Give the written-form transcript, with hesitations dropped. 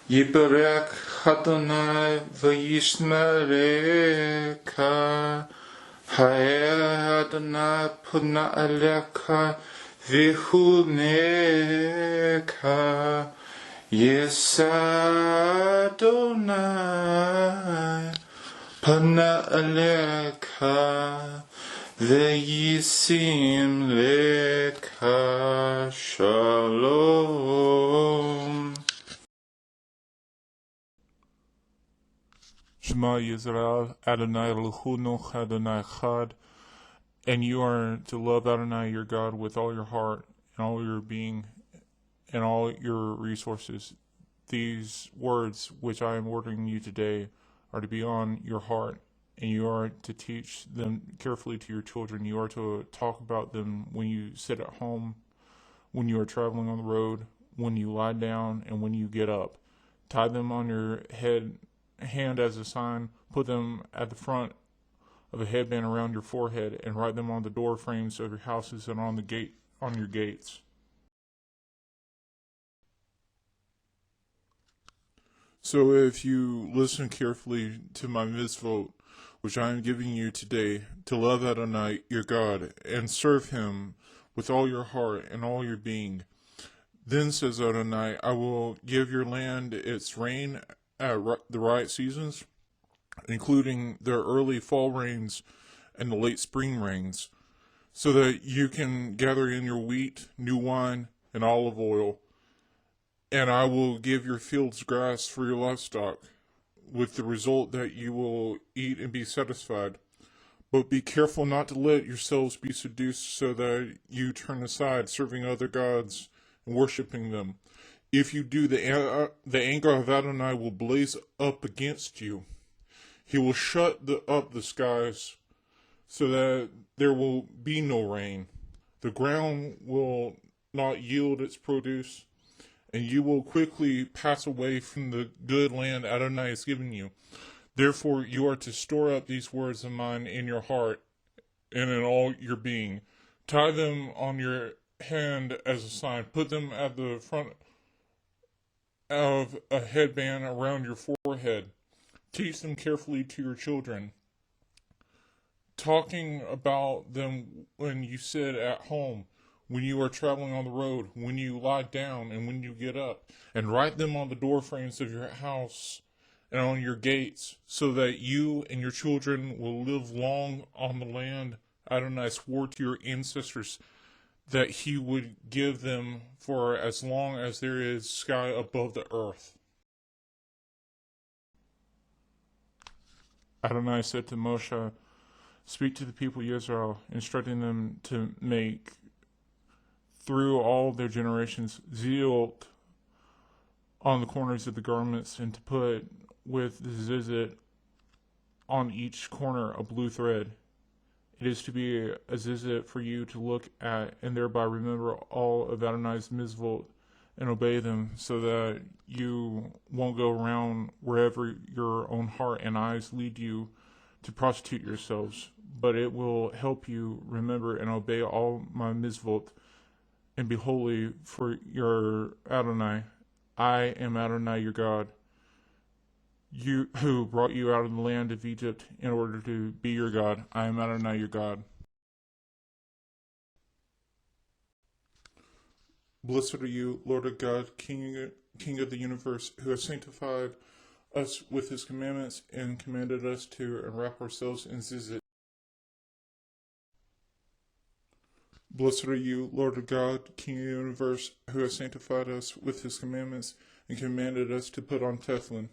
Yiberek Adonai v'yishmereka. Ha'er Adonai puna aleka v'chuneka. Yesa Adonai puna aleka v'yisim leka. Shalom. Shema Yisrael, Adonai Eloheinu Adonai Echad, and you are to love Adonai your God with all your heart and all your being and all your resources. These words which I am ordering you today are to be on your heart, and you are to teach them carefully to your children. You are to talk about them when you sit at home, when you are traveling on the road, when you lie down, and when you get up. Tie them on your hand as a sign, put them at the front of a headband around your forehead, and write them on the door frames of your houses and on your gates. So if you listen carefully to my mitzvot, which I am giving you today, to love Adonai your God, and serve him with all your heart and all your being, then says Adonai, I will give your land its rain at the right seasons, including the early fall rains and the late spring rains, so that you can gather in your wheat, new wine, and olive oil. And I will give your fields grass for your livestock, with the result that you will eat and be satisfied. But be careful not to let yourselves be seduced so that you turn aside, serving other gods and worshiping them. If you do, the anger of Adonai will blaze up against you. He will shut up the skies so that there will be no rain. The ground will not yield its produce, and you will quickly pass away from the good land Adonai has given you. Therefore, you are to store up these words of mine in your heart and in all your being. Tie them on your hand as a sign. Put them at the front of a headband around your forehead. Teach them carefully to your children, talking about them when you sit at home, when you are traveling on the road, when you lie down, and when you get up. And write them on the door frames of your house and on your gates, so that you and your children will live long on the land Adonai swore to your ancestors that he would give them for as long as there is sky above the earth. Adonai said to Moshe, speak to the people of Israel, instructing them to make through all their generations zealot on the corners of the garments, and to put with the zizit on each corner a blue thread. It is to be a zizit for you to look at and thereby remember all of Adonai's mitzvot and obey them, so that you won't go around wherever your own heart and eyes lead you to prostitute yourselves, but it will help you remember and obey all my mitzvot and be holy for your Adonai. I am Adonai your God, you who brought you out of the land of Egypt in order to be your God. I am Adonai your God. Blessed are you, Lord of God, King of the universe, who has sanctified us with his commandments and commanded us to wrap ourselves in zizit. Blessed are you, Lord of God, King of the universe, who has sanctified us with his commandments and commanded us to put on tefillin.